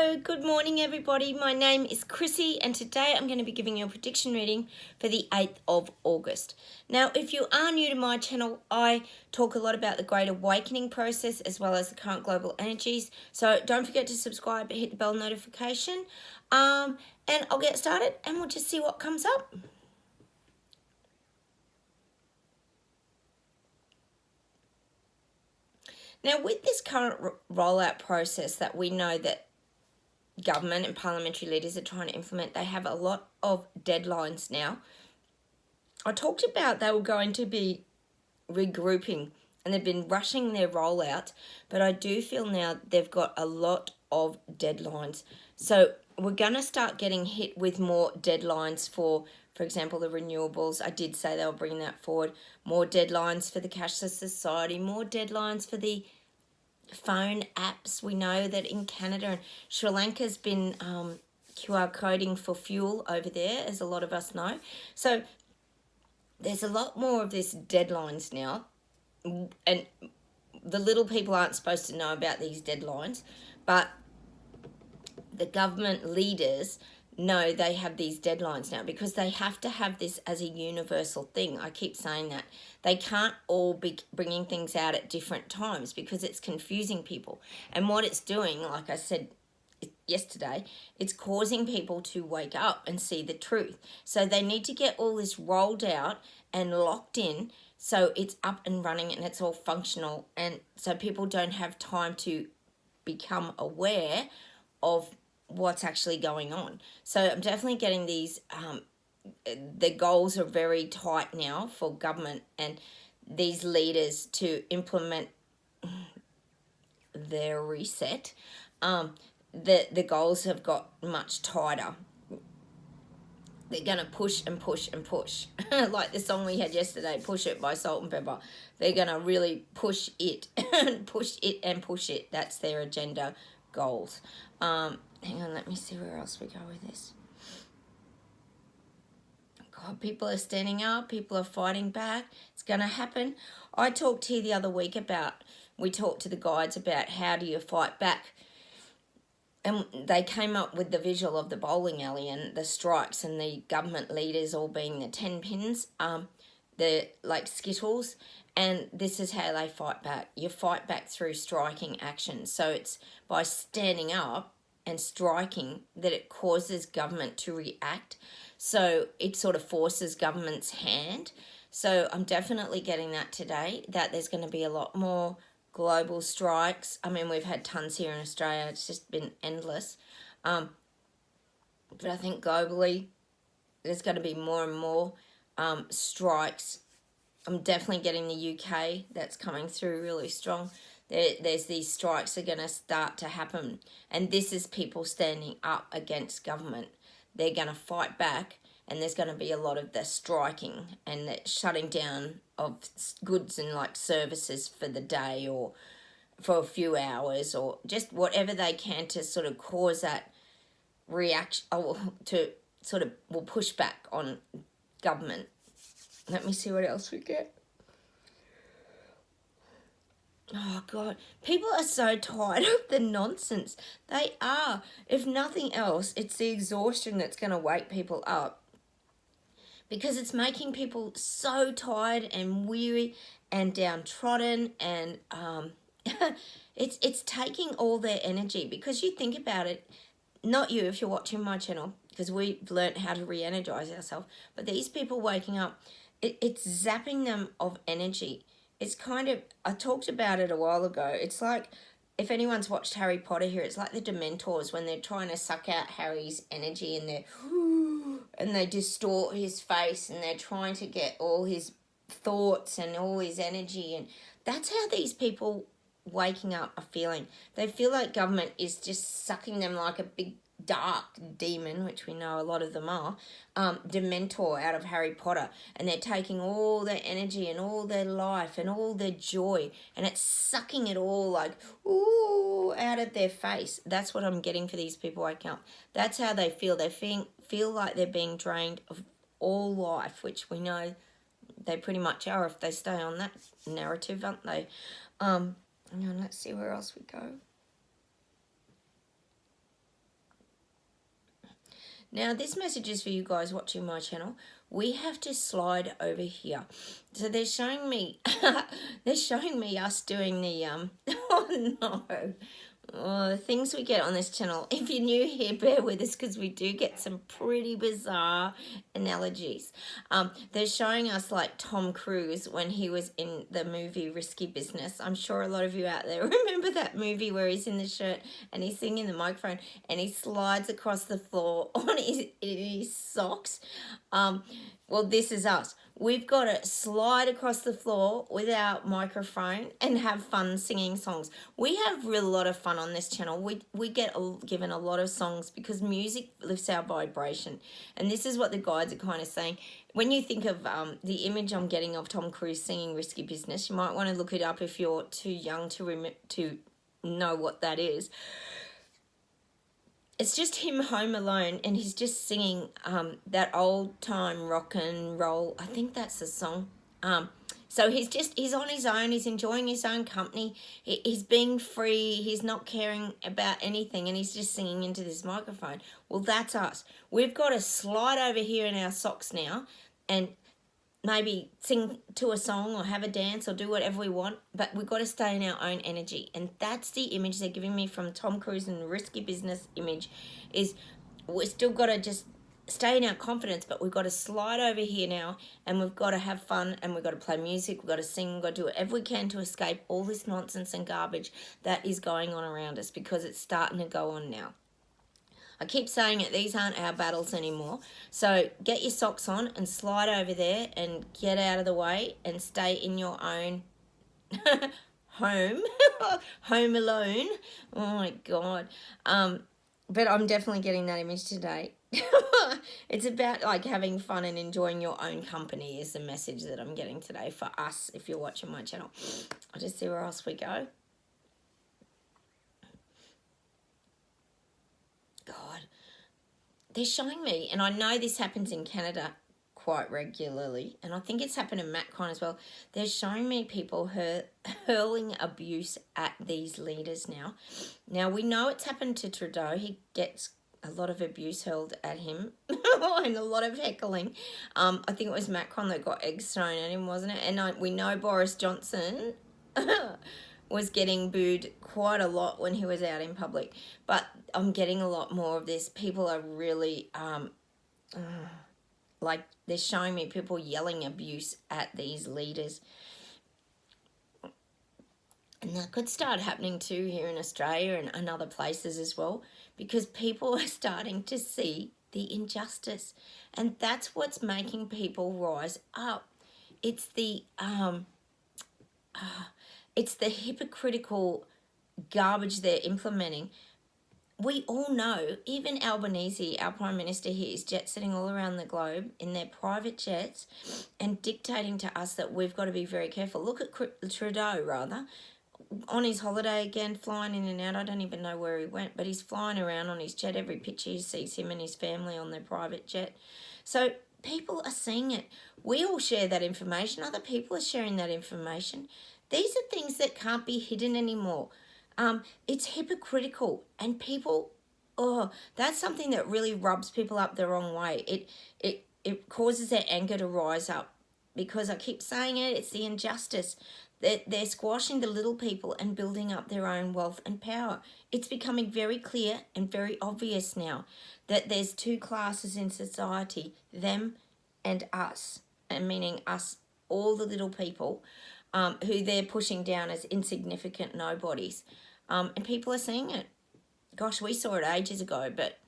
Hello, good morning everybody. My name is Chrissy and today I'm going to be giving you a prediction reading for the 8th of August. Now, if you are new to my channel, I talk a lot about the Great Awakening process as well as the current global energies. So don't forget to subscribe, hit the bell notification, and I'll get started and we'll just see what comes up. Now, with this current rollout process that we know that government and parliamentary leaders are trying to implement, they have a lot of deadlines now. I talked about they were going to be regrouping and they've been rushing their rollout, but I do feel now they've got a lot of deadlines. So we're going to start getting hit with more deadlines for example, the renewables. I did say they were bringing that forward. More deadlines for the cashless society, more deadlines for the phone apps. We know that in Canada and Sri Lanka's been QR coding for fuel over there, as a lot of us know. So there's a lot more of this deadlines now, and the little people aren't supposed to know about these deadlines, but the government leaders know they have these deadlines now because they have to have this as a universal thing. I keep saying that. They can't all be bringing things out at different times because it's confusing people. And what it's doing, like I said yesterday, it's causing people to wake up and see the truth. So they need to get all this rolled out and locked in so it's up and running and it's all functional, and so people don't have time to become aware of what's actually going on. So I'm definitely getting these, the goals are very tight now for government and these leaders to implement their reset. The goals have got much tighter. They're going to push and push and push. Like the song we had yesterday, Push It by Salt and Pepper. They're going to really push it and push it and push it. That's their agenda goals. Hang on, let me see where else we go with this. God, people are standing up. People are fighting back. It's going to happen. I talked here the other week we talked to the guides about how do you fight back. And they came up with the visual of the bowling alley and the strikes and the government leaders all being the 10 pins, the like Skittles. And this is how they fight back. You fight back through striking action. So it's by standing up and striking that it causes government to react. So it sort of forces government's hand. So I'm definitely getting that today, that there's going to be a lot more global strikes. I mean, we've had tons here in Australia. It's just been endless. But I think globally, there's going to be more and more strikes. I'm definitely getting the UK. That's coming through really strong. There's these strikes are going to start to happen. And this is people standing up against government. They're going to fight back. And there's going to be a lot of the striking and the shutting down of goods and like services for the day or for a few hours or just whatever they can to sort of cause that reaction, or to sort of will push back on government. Let me see what else we get. Oh, God. People are so tired of the nonsense. They are. If nothing else, it's the exhaustion that's going to wake people up, because it's making people so tired and weary and downtrodden, and it's taking all their energy. Because you think about it, not you if you're watching my channel, because we've learned how to re-energize ourselves, but these people waking up, it's zapping them of energy. It's kind of, I talked about it a while ago. It's like, if anyone's watched Harry Potter here, it's like the Dementors when they're trying to suck out Harry's energy and they distort his face and they're trying to get all his thoughts and all his energy. And that's how these people waking up are feeling. They feel like government is just sucking them like a big dark demon, which we know a lot of them are, Dementor out of Harry Potter, and they're taking all their energy and all their life and all their joy, and it's sucking it all like ooh out of their face. That's what I'm getting for these people waking up. That's how they feel. They feel like they're being drained of all life, which we know they pretty much are if they stay on that narrative, aren't they? Hang on, let's see where else we go. Now, this message is for you guys watching my channel. We have to slide over here. So they're showing me, they're showing me us doing the, oh no. Oh, the things we get on this channel. If you're new here, bear with us because we do get some pretty bizarre analogies. They're showing us like Tom Cruise when he was in the movie Risky Business. I'm sure a lot of you out there remember that movie where he's in the shirt and he's singing the microphone and he slides across the floor on his socks. Well, this is us. We've got to slide across the floor with our microphone and have fun singing songs. We have a lot of fun on this channel. We get given a lot of songs because music lifts our vibration. And this is what the guides are kind of saying. When you think of the image I'm getting of Tom Cruise singing Risky Business, you might want to look it up if you're too young to know what that is. It's just him home alone and he's just singing that old time rock and roll. I think that's the song. So he's on his own. He's enjoying his own company. He's being free. He's not caring about anything and he's just singing into this microphone. Well, that's us. We've got to slide over here in our socks now and maybe sing to a song or have a dance or do whatever we want, but we've got to stay in our own energy. And that's the image they're giving me from Tom Cruise and the Risky Business image is we've still got to just stay in our confidence, but we've got to slide over here now and we've got to have fun and we've got to play music, we've got to sing, we've got to do whatever we can to escape all this nonsense and garbage that is going on around us because it's starting to go on now. I keep saying it, these aren't our battles anymore. So get your socks on and slide over there and get out of the way and stay in your own home. Home alone. Oh my God. But I'm definitely getting that image today. It's about like having fun and enjoying your own company is the message that I'm getting today for us if you're watching my channel. I'll just see where else we go. God, they're showing me, and I know this happens in Canada quite regularly, and I think it's happened in MatCon as well. They're showing me people hurling abuse at these leaders now. Now, we know it's happened to Trudeau. He gets a lot of abuse hurled at him and a lot of heckling. I think it was Macron that got eggs thrown at him, wasn't it? And we know Boris Johnson was getting booed quite a lot when he was out in public. But I'm getting a lot more of this. People are really, like, they're showing me people yelling abuse at these leaders. And that could start happening too here in Australia and other places as well, because people are starting to see the injustice. And that's what's making people rise up. It's the hypocritical garbage they're implementing. We all know, even Albanese, our Prime Minister here, is jet-setting all around the globe in their private jets and dictating to us that we've got to be very careful. Look at Trudeau, rather, on his holiday again, flying in and out. I don't even know where he went, but he's flying around on his jet. Every picture you see him and his family on their private jet. So people are seeing it. We all share that information. Other people are sharing that information. These are things that can't be hidden anymore. It's hypocritical, and people, that's something that really rubs people up the wrong way. It causes their anger to rise up, because I keep saying it, it's the injustice. They're squashing the little people and building up their own wealth and power. It's becoming very clear and very obvious now that there's two classes in society, them and us, and meaning us, all the little people, who they're pushing down as insignificant nobodies. And people are seeing it. Gosh, we saw it ages ago, but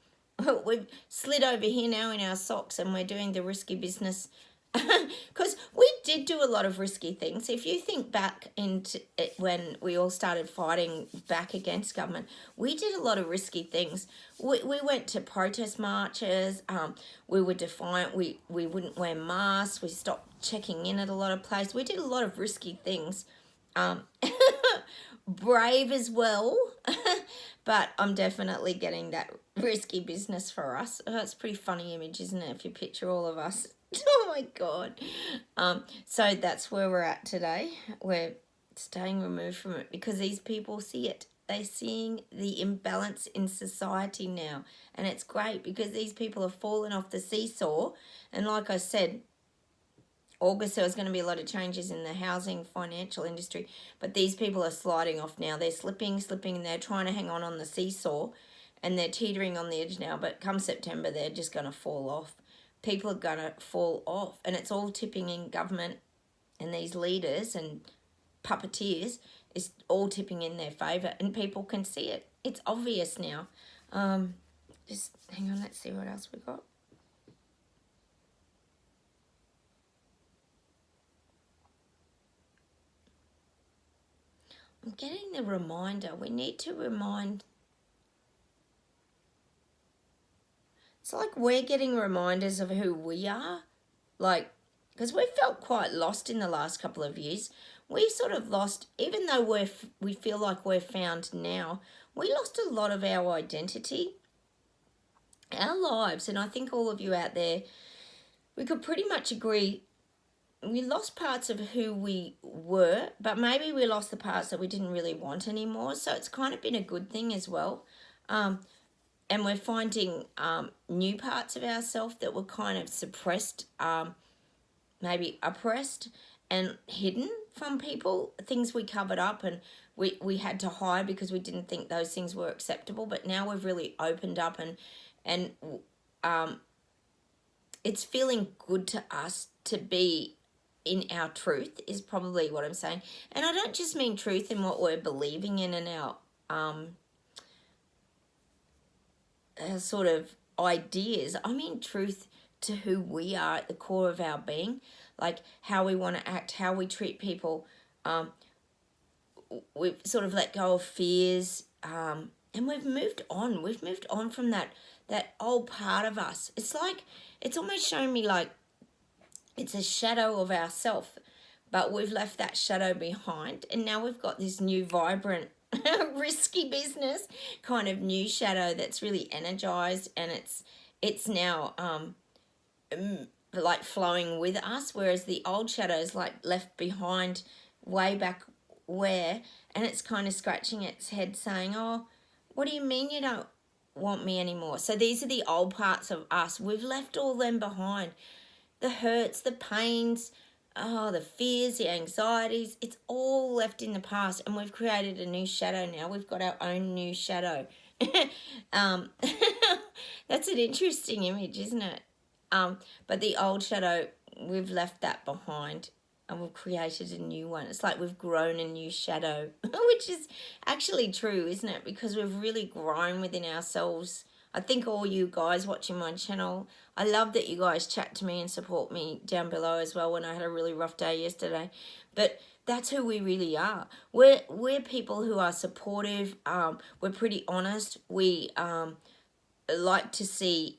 we've slid over here now in our socks and we're doing the risky business. Because we did do a lot of risky things. If you think back into it, when we all started fighting back against government, we did a lot of risky things. We went to protest marches. We were defiant. We wouldn't wear masks. We stopped checking in at a lot of places. We did a lot of risky things. Brave as well. But I'm definitely getting that risky business for us. It's a pretty funny image, isn't it, if you picture all of us. Oh my God. So that's where we're at today. We're staying removed from it because these people see it. They're seeing the imbalance in society now. And it's great because these people have fallen off the seesaw. And like I said, August there was going to be a lot of changes in the housing financial industry, but these people are sliding off now. They're slipping, and they're trying to hang on the seesaw, and they're teetering on the edge now, but come September they're just going to fall off. People are going to fall off, and it's all tipping in government, and these leaders and puppeteers is all tipping in their favour, and people can see it. It's obvious now. Just hang on, let's see what else we got. I'm getting the reminder. We need to remind. It's like we're getting reminders of who we are. Like, because we've felt quite lost in the last couple of years. We sort of lost, even though we feel like we're found now, we lost a lot of our identity, our lives. And I think all of you out there, we could pretty much agree we lost parts of who we were, but maybe we lost the parts that we didn't really want anymore. So it's kind of been a good thing as well. And we're finding new parts of ourselves that were kind of suppressed, maybe oppressed and hidden from people, things we covered up and we had to hide because we didn't think those things were acceptable. But now we've really opened up and it's feeling good to us to be in our truth is probably what I'm saying. And I don't just mean truth in what we're believing in and our sort of ideas. I mean truth to who we are at the core of our being, like how we want to act, how we treat people. We've sort of let go of fears, and we've moved on. We've moved on from that old part of us. It's like, it's almost showing me like it's a shadow of ourself, but we've left that shadow behind, and now we've got this new, vibrant, risky business kind of new shadow that's really energized, and it's now like flowing with us, whereas the old shadow's like left behind way back where, and it's kind of scratching its head saying, oh, what do you mean you don't want me anymore? So these are the old parts of us. We've left all them behind. The hurts, the pains, the fears, the anxieties, it's all left in the past, and we've created a new shadow now. We've got our own new shadow. That's an interesting image, isn't it? But the old shadow, we've left that behind and we've created a new one. It's like we've grown a new shadow, which is actually true, isn't it? Because we've really grown within ourselves. I think all you guys watching my channel, I love that you guys chat to me and support me down below as well when I had a really rough day yesterday. But that's who we really are. We're people who are supportive. We're pretty honest. We like to see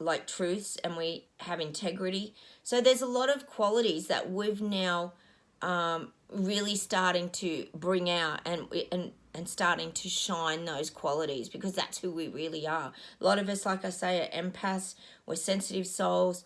like truths, and we have integrity. So there's a lot of qualities that we've now really starting to bring out and starting to shine those qualities, because that's who we really are. A lot of us, like I say, are empaths. We're sensitive souls.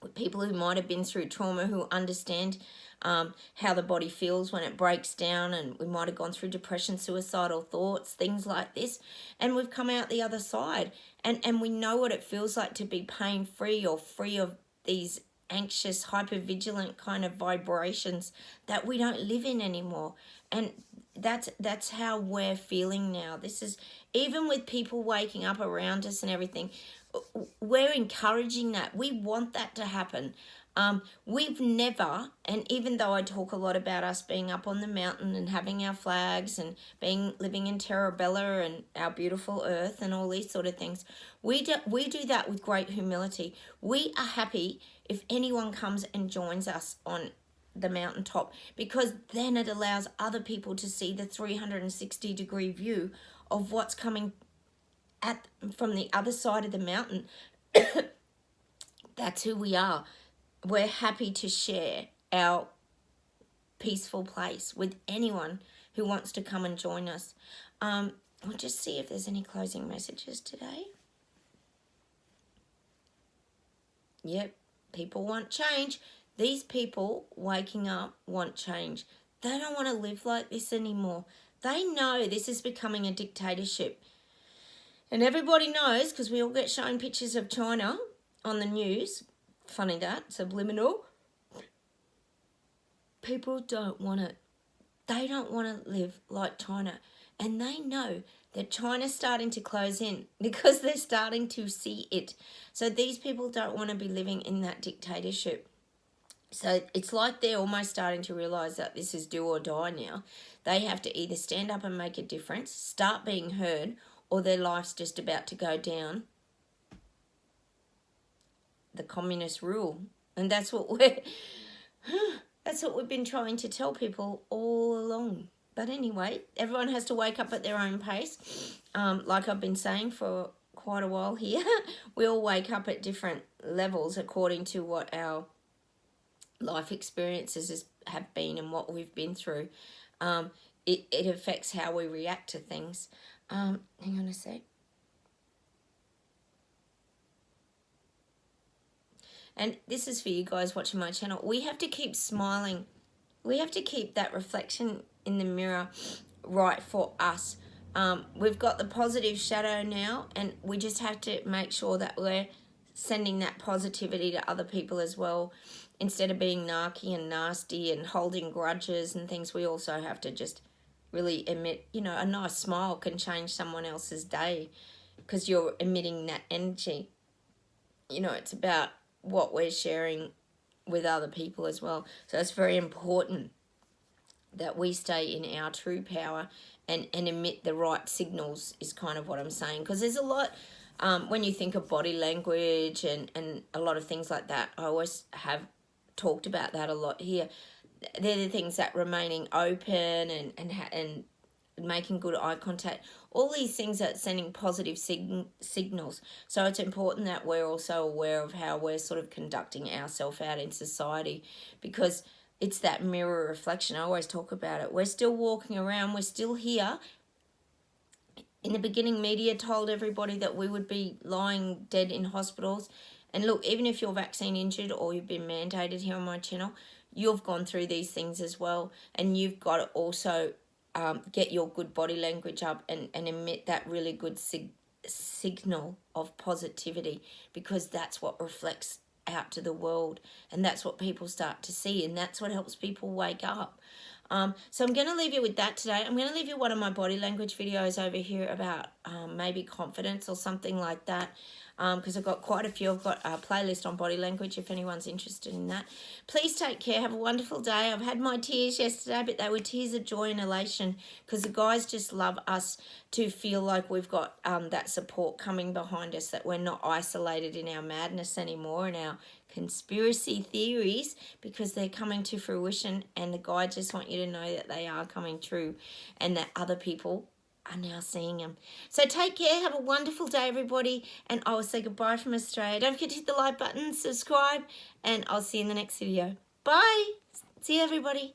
We're people who might have been through trauma, who understand how the body feels when it breaks down, and we might have gone through depression, suicidal thoughts, things like this, and we've come out the other side, and we know what it feels like to be pain-free or free of these anxious, hypervigilant kind of vibrations that we don't live in anymore. And that's how we're feeling now. This is, even with people waking up around us and everything, we're encouraging that. We want that to happen. We've never, and even though I talk a lot about us being up on the mountain and having our flags and living in Terra Bella and our beautiful earth and all these sort of things, we do that with great humility. We are happy if anyone comes and joins us on the mountaintop, because then it allows other people to see the 360-degree view of what's coming from the other side of the mountain. That's who we are. We're happy to share our peaceful place with anyone who wants to come and join us. I'll just see if there's any closing messages today. Yep, people want change. These people waking up want change. They don't want to live like this anymore. They know this is becoming a dictatorship. And everybody knows, because we all get shown pictures of China on the news. Funny that, subliminal. People don't want it. They don't want to live like China. And they know that China's starting to close in because they're starting to see it. So these people don't want to be living in that dictatorship. So it's like they're almost starting to realise that this is do or die now. They have to either stand up and make a difference, start being heard, or their life's just about to go down the communist rule. And that's what we've been trying to tell people all along. But anyway, everyone has to wake up at their own pace. Like I've been saying for quite a while here, we all wake up at different levels according to what our life experiences have been and what we've been through. It affects how we react to things. Hang on a sec. And this is for you guys watching my channel. We have to keep smiling. We have to keep that reflection in the mirror right for us. We've got the positive shadow now, and we just have to make sure that we're sending that positivity to other people as well. Instead of being narky and nasty and holding grudges and things, we also have to just really emit, a nice smile can change someone else's day because you're emitting that energy. It's about what we're sharing with other people as well. So it's very important that we stay in our true power and emit the right signals is kind of what I'm saying. Because there's a lot, when you think of body language and a lot of things like that, I always have talked about that a lot here. They're the things that remaining open and making good eye contact, all these things that sending positive signals. So it's important that we're also aware of how we're sort of conducting ourselves out in society, because it's that mirror reflection. I always talk about it. We're still walking around. We're still here. In the beginning, media told everybody that we would be lying dead in hospitals. And look, even if you're vaccine injured or you've been mandated here on my channel, you've gone through these things as well. And you've got to also get your good body language up and emit that really good signal of positivity, because that's what reflects out to the world, and that's what people start to see, and that's what helps people wake up. So I'm going to leave you with that today. I'm going to leave you one of my body language videos over here about maybe confidence or something like that, because I've got quite a few. I've got a playlist on body language if anyone's interested in that. Please take care. Have a wonderful day. I've had my tears yesterday, but they were tears of joy and elation, because the guys just love us to feel like we've got that support coming behind us, that we're not isolated in our madness anymore and our conspiracy theories, because they're coming to fruition, and the guys just want you to know that they are coming true and that other people are now seeing them. So take care. Have a wonderful day, everybody, and I will say goodbye from Australia. Don't forget to hit the like button, subscribe, and I'll see you in the next video. Bye. See you, everybody.